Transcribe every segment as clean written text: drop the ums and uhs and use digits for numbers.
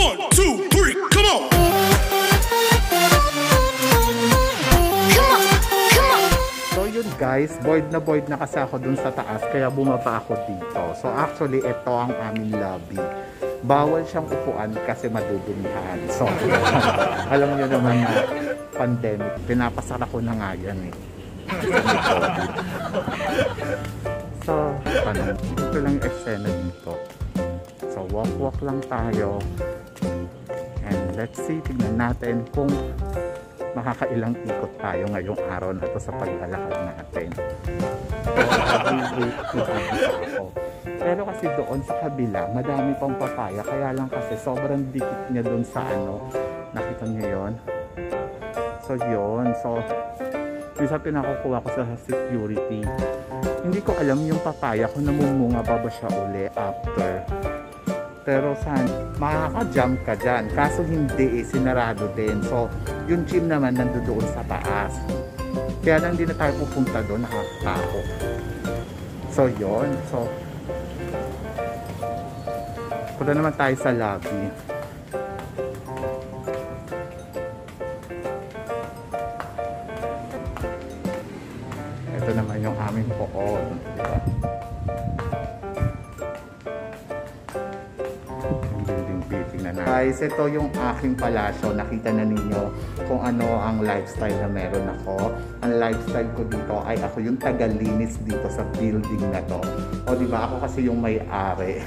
1, 2, 3, come on! So yun guys, bored na kasi ako dun sa taas kaya bumaba ako dito. So actually ito ang aming lobby. Bawal siyang upuan kasi madudumihan. So alam niyo naman na pandemic, pinapasara ko na nga yan eh. So ito lang yung eksena dito. So walk lang tayo. And let's see, tignan natin kung makakailang ikot tayo ngayong araw na ito sa paglalakad natin. Pero kasi doon sa kabila, madami pang papaya. Kaya lang kasi sobrang dikit niya doon sa ano. Nakita niyo yun? So yun. So, minsan pinakukuha ko sa security. Hindi ko alam yung papaya kung namumunga pa ba siya uli after. Pero saan, makaka-jump ka dyan. Kaso hindi eh, sinarado din. So, yung gym naman nandoon sa taas. Kaya lang hindi na tayo pupunta doon, nakakatakot. So, yun. So, punta naman tayo sa lobby. Ito naman yung aming pool. Diba? Guys, ito yung aking palasyo. Nakita na ninyo kung ano ang lifestyle na meron ako. Ang lifestyle ko dito ay ako yung tagalinis dito sa building na to. O diba, ako kasi yung may-ari.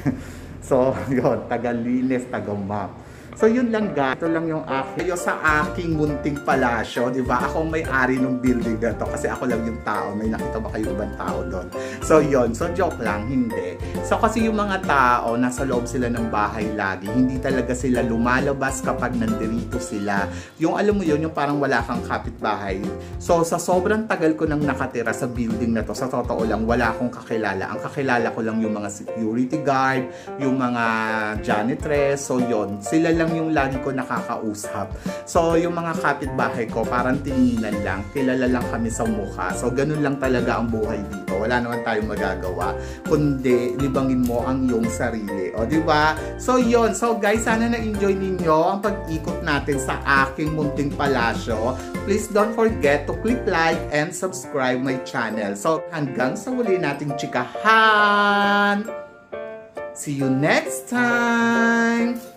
So, yun, tagalinis, taga-map. So, yun lang guys. Ito lang yung aking, sa aking munting palasyo, di ba? Ako may-ari ng building na to kasi ako lang yung tao. May nakita ba kayo ibang tao doon? So, yun. So, joke lang, hindi. So, kasi yung mga tao, nasa loob sila ng bahay lagi. Hindi talaga sila lumalabas kapag nandirito sila. Yung alam mo yun, yung parang wala kang kapitbahay. So, sa sobrang tagal ko nang nakatira sa building na to, sa totoo lang, wala akong kakilala. Ang kakilala ko lang yung mga security guard, yung mga janitress. So, yun. Sila lang yung lagi ko nakakausap. So, yung mga kapitbahay ko, parang tinginan lang. Kilala lang kami sa mukha. So, ganun lang talaga ang buhay dito. Wala naman tayong magagawa. Kundi, libangin mo ang iyong sarili. O, di ba? So, yun. So, guys, sana na-enjoy ninyo ang pag-ikot natin sa aking munting palasyo. Please don't forget to click like and subscribe my channel. So, hanggang sa muli nating chikahan! See you next time!